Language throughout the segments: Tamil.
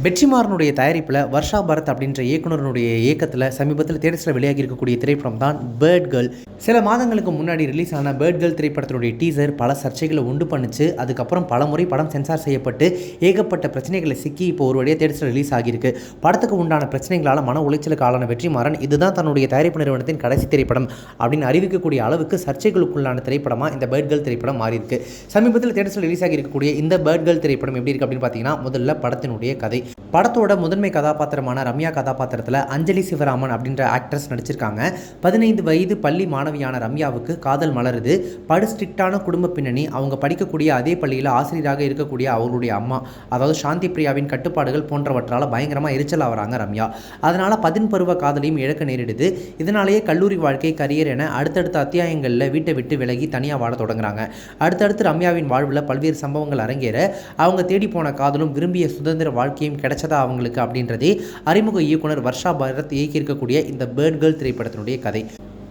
வெற்றிமாறனுடைய தயாரிப்பில் வர்ஷா பரத் அப்படின்ற இயக்குனருடைய இயக்கத்தில் சமீபத்தில் தேட்டர்ஸில் வெளியாகி இருக்கக்கூடிய திரைப்படம் தான் பேர்ட் கேர்ள். சில மாதங்களுக்கு முன்னாடி ரிலீஸ் ஆன பேர்ட் கேர்ள் திரைப்படத்தினுடைய டீசர் பல சர்ச்சைகளை உண்டு பண்ணுச்சு. அதுக்கப்புறம் பல முறை படம் சென்சார் செய்யப்பட்டு ஏகப்பட்ட பிரச்சனைகளை சிக்கி இப்போ ஒரு வழியாக தேட்டர்ஸில் ரிலீஸ் ஆகியிருக்கு. படத்துக்கு உண்டான பிரச்சனைகளால் மன உளைச்சலுக்கு ஆளான வெற்றிமாறன் இதுதான் தன்னுடைய தயாரிப்பு நிறுவனத்தின் கடைசி திரைப்படம் அப்படின்னு அறிவிக்கக்கூடிய அளவுக்கு சர்ச்சைகளுக்குள்ளான திரைப்படமாக இந்த பேர்ட் கேர்ள் திரைப்படம் மாறி இருக்கு. சமீபத்தில் தேட்டர்ஸில் ரிலீஸ் ஆகி இருக்கக்கூடிய இந்த பேர்ட் கேர்ள் திரைப்படம் எப்படி இருக்கு அப்படின்னு பார்த்தீங்கன்னா, முதல்ல படத்தினுடைய கதை. படத்தோட முதன்மை கதாபாத்திரமான ரம்யா கதாபாத்திரத்தில் அஞ்சலி சிவராமன் அப்படின்ற ஆக்ட்ரஸ் நடிச்சிருக்காங்க. 15 வயது பள்ளி மாணவியான ரம்யாவுக்கு காதல் மலருது. படு ஸ்ட்ரிக்டான குடும்ப பின்னணி. அவங்க படிக்கக்கூடிய அதே பள்ளியில் ஆசிரியராக இருக்கக்கூடிய அவங்களுடைய அம்மா, அதாவது சாந்தி பிரியாவின் கட்டுப்பாடுகள் போன்றவற்றால் பயங்கரமாக எரிச்சல் ஆகிறாங்க ரம்யா. அதனால் 10 பருவ காதலையும் இழக்க நேரிடுது. இதனாலேயே கல்லூரி வாழ்க்கை, கரியர் என அடுத்தடுத்த அத்தியாயங்களில் வீட்டை விட்டு விலகி தனியாக வாழ தொடங்குறாங்க. அடுத்தடுத்து ரம்யாவின் வாழ்வில் பல்வேறு சம்பவங்கள் அரங்கேற அவங்க தேடி போன காதலும் விரும்பிய சுதந்திர வாழ்க்கையும் கிடைச்சதா அவங்களுக்கு அப்படின்றதே அறிமுக இயக்குனர் வர்ஷா பரத் இயக்கியிருக்கக்கூடிய இந்த பேர்ட் கேர்ள் திரைப்படத்தினுடைய கதை.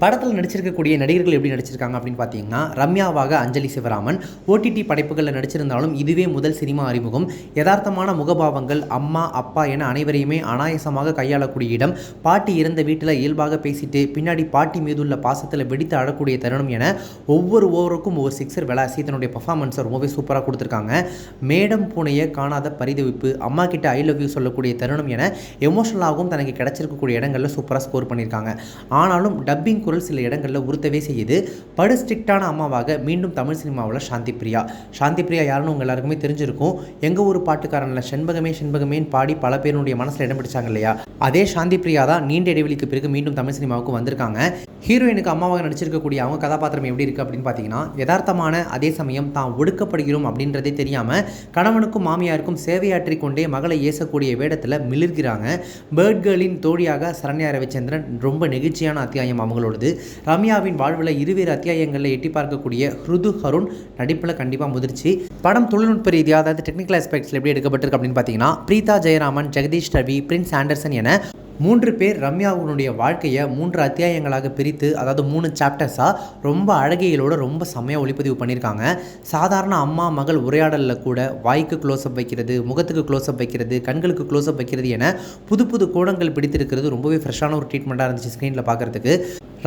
படத்தில் நடிச்சிருக்கக்கூடிய நடிகர்கள் எப்படி நடிச்சிருக்காங்க அப்படின்னு பார்த்தீங்கன்னா, ரம்யாவாக அஞ்சலி சிவராமன். ஓடிடி படைப்புகளில் நடிச்சிருந்தாலும் இதுவே முதல் சினிமா அறிமுகம். யதார்த்தமான முகபாவங்கள், அம்மா அப்பா என அனைவரையுமே அனாயசமாக கையாளக்கூடிய இடம், பாட்டி இறந்த வீட்டில் இயல்பாக பேசிட்டு பின்னாடி பாட்டி மீதுள்ள பாசத்தில் வெடித்து அழக்கூடிய தருணம் என ஒவ்வொரு ஓவருக்கும் ஒவ்வொரு சிக்ஸர் விளாசி தன்னுடைய பர்ஃபார்மன்ஸை ரொம்பவே சூப்பராக கொடுத்துருக்காங்க. மேடம் பூனையை காணாத பரிதவிப்பு, அம்மா கிட்ட ஐ லவ் யூ சொல்லக்கூடிய தருணம் என எமோஷனலாகவும் தனக்கு கிடைச்சிருக்கக்கூடிய இடங்களில் சூப்பராக ஸ்கோர் பண்ணியிருக்காங்க. ஆனாலும் டப்பிங் குரல் சில இடங்களில் உறுத்தவே செய்யுது. படு ஸ்ட்ரிக்டான அம்மாவாக மீண்டும் தமிழ் சினிமாவில் சாந்தி பிரியா. சாந்தி பிரியா யாருன்னு உங்கள் எல்லாருக்குமே தெரிஞ்சிருக்கும். எங்கள் ஊர் பாட்டுக்காரனில் செண்பகமே செண்பகமேன்னு பாடி பல பேருடைய மனசில் இடம் பிடிச்சாங்க இல்லையா, அதே சாந்தி பிரியா தான் நீண்ட இடைவெளிக்கு பிறகு மீண்டும் தமிழ் சினிமாவுக்கு வந்திருக்காங்க. ஹீரோயினுக்கு அம்மாவாக நடிச்சிருக்கக்கூடிய அவங்க கதாபாத்திரம் எப்படி இருக்குது அப்படின்னு பார்த்தீங்கன்னா, யதார்த்தமான அதே சமயம் தான் ஒடுக்கப்படுகிறோம் அப்படின்றதே தெரியாமல் கணவனுக்கும் மாமியாருக்கும் சேவையாற்றி கொண்டே மகளை ஏசக்கூடிய வேடத்தில் மிளிர்கிறாங்க. பேர்ட் கேர்ளின் தோழியாக சரண்யா ரவிச்சந்திரன். ரொம்ப நெகிழ்ச்சியான அத்தியாயம் அவங்களோட. ரம்யாவின் வாழ்வில் இருவேறு அத்தியாயங்களில் எட்டி பார்க்கக்கூடிய ஹிருது ஹருண் நடிப்பில் கண்டிப்பாக முதிர்ச்சி. படம் தொழில்நுட்ப ரீதியாக, அதாவது டெக்னிக்கல் ஆஸ்பெக்ட்ஸில் எப்படி எடுக்கப்பட்டிருக்கு அப்படின்னு பார்த்தீங்கன்னா, பிரீதா ஜெயராமன், ஜெகதீஷ் ரவி, பிரின்ஸ் ஆண்டர்சன் என 3 பேர் ரம்யாவுடைய வாழ்க்கையை 3 அத்தியாயங்களாக பிரித்து, அதாவது 3 சாப்டர்ஸாக ரொம்ப அழகியலோடு ரொம்ப செம்மையாக ஒளிப்பதிவு பண்ணியிருக்காங்க. சாதாரண அம்மா மகள் உரையாடலில் கூட வாய்க்கு க்ளோஸ்அப் வைக்கிறது, முகத்துக்கு க்ளோஸ்அப் வைக்கிறது, கண்களுக்கு க்ளோஸ்அப் வைக்கிறது என புது புது கோணங்கள் பிடித்திருக்கிறது. ரொம்பவே ஃப்ரெஷ்ஷான ஒரு ட்ரீட்மெண்ட்டாக இருந்துச்சு ஸ்க்ரீனில் பார்க்குறதுக்கு.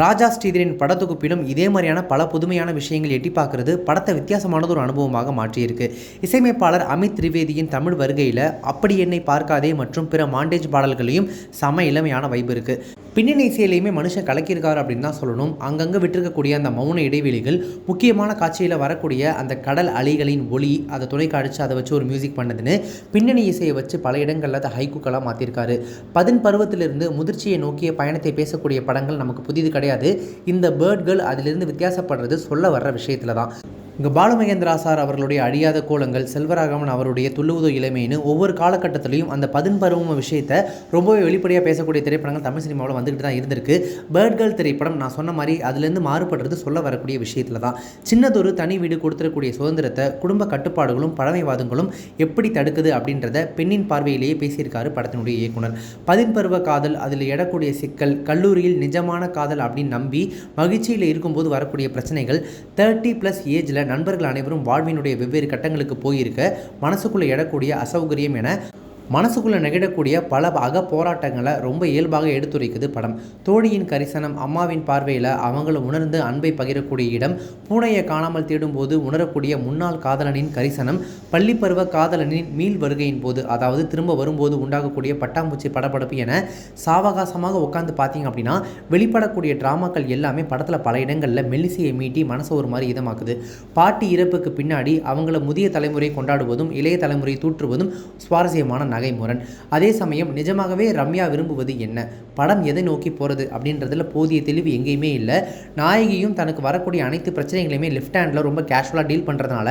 ராஜா ஸ்ரீதரின் படத்தொகுப்பிலும் இதே மாதிரியான பல புதுமையான விஷயங்கள் எட்டி பார்க்கறது படத்தை வித்தியாசமானது ஒரு அனுபவமாக மாற்றியிருக்கு. இசையமைப்பாளர் அமித் திரிவேதியின் தமிழ் வருகையில் அப்படி என்னை பார்க்காதே மற்றும் பிற மாண்டேஜ் பாடல்களையும் செம இளமையான வைப்பு இருக்குது. பின்னணி இசையிலையுமே மனுஷன் கலக்கியிருக்காரு அப்படின்னு தான் சொல்லணும். அங்கங்கே விட்டுருக்கக்கூடிய அந்த மௌன இடைவெளிகள், முக்கியமான காட்சியில் வரக்கூடிய அந்த கடல் அலைகளின் ஒளி, அதை துணை காடிச்சு அதை வச்சு ஒரு மியூசிக் பண்ணதுன்னு பின்னணி இசையை வச்சு பல இடங்களில் அதை ஹைக்கூக்களாக மாற்றிருக்காரு. 10 பருவத்திலிருந்து முதிர்ச்சியை நோக்கிய பயணத்தை பேசக்கூடிய படங்கள் நமக்கு புதிது கிடையாது. இந்த பேர்ட் கேர்ள் அதிலிருந்து வித்தியாசப்படுறது சொல்ல வர்ற விஷயத்தில் தான். இங்கே பாலுமகேந்திரா சார் அவர்களுடைய அழியாத கோலங்கள், செல்வராகவன் அவருடைய துள்ளுவதோ இளமைன்னு ஒவ்வொரு காலகட்டத்திலையும் அந்த 10 பருவம் விஷயத்தை ரொம்பவே வெளிப்படையாக பேசக்கூடிய திரைப்படங்கள் தமிழ் சினிமாவில் வந்துக்கிட்டு தான் இருந்திருக்கு. பேர்ட் கேர்ள் திரைப்படம் நான் சொன்ன மாதிரி அதுலேருந்து மாறுபடுறது சொல்ல வரக்கூடிய விஷயத்தில் தான். சின்னதொரு தனி வீடு கொடுத்துடக்கூடிய சுதந்திரத்தை குடும்ப கட்டுப்பாடுகளும் பழமைவாதங்களும் எப்படி தடுக்குது அப்படின்றத பெண்ணின் பார்வையிலேயே பேசியிருக்காரு படத்தினுடைய இயக்குனர். 10 பருவ காதல், அதில் எடக்கூடிய சிக்கல், கல்லூரியில் நிஜமான காதல் அப்படின்னு நம்பி மகிழ்ச்சியில் இருக்கும்போது வரக்கூடிய பிரச்சனைகள், 30+ ஏஜில் நண்பர்கள் அனைவரும் வாழ்வினுடைய வெவ்வேறு கட்டங்களுக்கு போயிருக்க மனசுக்குள்ளே எடக்கூடிய அசௌகரியம் என மனசுக்குள்ளே நெகிடக்கூடிய பல அக போராட்டங்களை ரொம்ப இயல்பாக எடுத்துரைக்குது படம். தோழியின் கரிசனம், அம்மாவின் பார்வையில் அவங்களும் உணர்ந்து அன்பை பகிரக்கூடிய இடம், பூனையை காணாமல் தேடும்போது உணரக்கூடிய முன்னாள் காதலனின் கரிசனம், பள்ளிப்பருவ காதலனின் மீள் வருகையின் போது, அதாவது திரும்ப வரும்போது உண்டாகக்கூடிய பட்டாம்பூச்சி படபடப்பு என சாவகாசமாக உட்காந்து பார்த்தீங்க அப்படின்னா வெளிப்படக்கூடிய டிராமாக்கள் எல்லாமே படத்தில் பல இடங்களில் மெல்லிசையை மீட்டி மனசை ஒரு மாதிரி இதமாக்குது. பாட்டி இறப்புக்கு பின்னாடி அவங்கள முதிய தலைமுறை கொண்டாடுவதும் இளைய தலைமுறை தூற்றுவதும் சுவாரஸ்யமான நகைமுரண். அதே சமயம் நிஜமாகவே ரம்யா விரும்புவது என்ன, படம் எதை நோக்கி போகிறது அப்படின்றதுல போதிய தெளிவு எங்கேயுமே இல்லை. நாயகியும் தனக்கு வரக்கூடிய அனைத்து பிரச்சனைகளையுமே லெஃப்ட் ஹேண்டில் ரொம்ப கேஷுவலாக டீல் பண்ணுறதுனால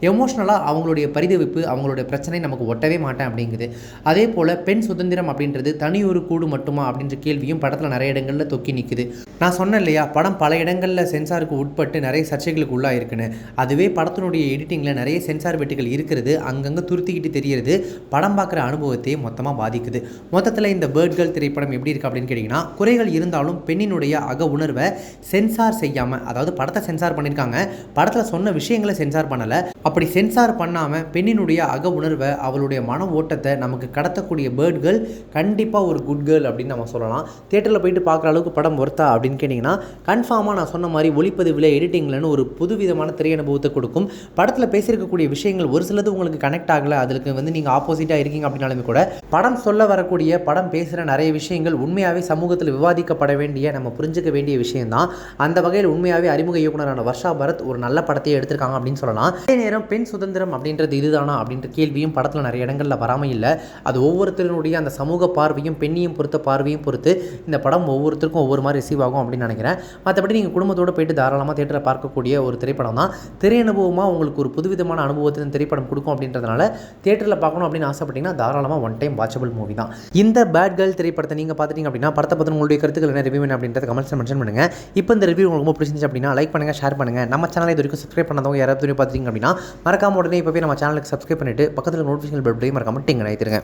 எமோஷ்னலாக அவங்களுடைய பரிதவிப்பு, அவங்களுடைய பிரச்சனை நமக்கு ஒட்டவே மாட்டேன் அப்படிங்குது. அதே போல் பெண் சுதந்திரம் அப்படின்றது தனியொரு கூடு மட்டுமா அப்படின்ற கேள்வியும் படத்தில் நிறைய இடங்களில் தொக்கி நிற்குது. நான் சொன்னேன் இல்லையா, படம் பல இடங்களில் சென்சாருக்கு உட்பட்டு நிறைய சர்ச்சைகளுக்கு உள்ளாயிருக்குன்னு. அதுவே படத்தினுடைய எடிட்டிங்கில் நிறைய சென்சார் வெட்டுகள் இருக்கிறது, அங்கங்கே துருத்திக்கிட்டு தெரிகிறது. படம் பார்க்குற அனுபவத்தையே மொத்தமாக பாதிக்குது. மொத்தத்தில் இந்த பேர்ட் கேர்ள் திரைப்படம் எப்படி இருக்குது அப்படின்னு கேட்டிங்கன்னா, குறைகள் இருந்தாலும் பெண்ணினுடைய அக உணர்வை சென்சார் செய்யாமல், அதாவது படத்தை சென்சார் பண்ணியிருக்காங்க, படத்தில் சொன்ன விஷயங்களை சென்சார் பண்ணலை. அப்படி சென்சார் பண்ணாமல் பெண்ணினுடைய அக உணர்வை, அவளுடைய மன ஓட்டத்தை நமக்கு கடத்தக்கூடிய பேர்ட் கேர்ள் கண்டிப்பாக ஒரு குட் கேர்ள் அப்படின்னு நம்ம சொல்லலாம். தியேட்டரில் போயிட்டு பார்க்குற அளவுக்கு படம் ஒர்த்தா அப்படின்னு கேட்டிங்கன்னா, கன்ஃபார்மாக நான் சொன்ன மாதிரி ஒளிப்பதிவில் எடிட்டிங்லன்னு ஒரு புதுவிதமான திரை அனுபவத்தை கொடுக்கும். படத்தில் பேசியிருக்கக்கூடிய விஷயங்கள் ஒரு சிலது உங்களுக்கு கனெக்ட் ஆகலை, அதுக்கு நீங்கள் ஆப்போசிட்டாக இருக்கீங்க அப்படின்னாலுமே கூட, படம் சொல்ல வரக்கூடிய, படம் பேசுகிற நிறைய விஷயங்கள் உண்மையாகவே சமூகத்தில் விவாதிக்கப்பட வேண்டிய, நம்ம புரிஞ்சுக்க வேண்டிய விஷயம்தான். அந்த வகையில் உண்மையாகவே அறிமுக இயக்குனரான வர்ஷா பரத் ஒரு நல்ல படத்தையே எடுத்திருக்காங்க அப்படின்னு சொல்லலாம். அதே நேரம் பெண் சுதந்திரம் அப்படின்றது இதுதானா அப்படின்ற கேள்வியும் படத்தில் நிறைய இடங்களில் வராமல் இல்லை. அது ஒவ்வொருத்தருடைய அந்த சமூக பார்வையும் பெண்ணையும் பொறுத்த பார்வையும் பொறுத்து இந்த படம் ஒவ்வொருத்தருக்கும் ஒவ்வொரு மாதிரி ரிசீவ் ஆகும் அப்படின்னு நினைக்கிறேன். மற்றபடி நீங்கள் குடும்பத்தோடு போயிட்டு தாராளமாக தியேட்டரில் பார்க்கக்கூடிய ஒரு திரைப்படம் தான். திரை அனுபவமாக உங்களுக்கு ஒரு புதுவிதமான அனுபவத்தை இந்த திரைப்படம் கொடுக்கும் அப்படின்றதுனால தியேட்டரில் பார்க்கணும் அப்படின்னு ஆசைப்பட்டீங்கன்னா தாராளமாக ஒன் டைம் வாட்சபிள் மூவி தான். இந்த பேட் கேர்ள் திரைப்படத்தை நீங்கள் பார்த்துட்டீங்க அப்படின்னா, படத்தை பற்றி உங்களுடைய கருத்துக்கள் என்ன, ரிவ்யூ என்ன அப்படின்றத கமெண்ட்ஸில் மென்ஷன் பண்ணுங்கள். இப்போ இந்த ரிவ்யூ உங்களுக்கு ரொம்ப பிடிச்சிருந்துச்சு அப்படின்னா லைக் பண்ணுங்கள், ஷேர் பண்ணுங்கள். நம்ம சேனலை இது வரைக்கும் சப்ஸ்கிரைப் பண்ணாதவங்க யாராவது பார்த்துட்டீங்க அப்படின்னா மறக்காம உடனே இப்போவே நம்ம சேனலுக்கு சப்ஸ்கிரைப் பண்ணிட்டு பக்கத்தில் நோட்டிஃபிகேஷன் பெல் பட்டனையும் மறக்காம டிங் அடித்துருங்க.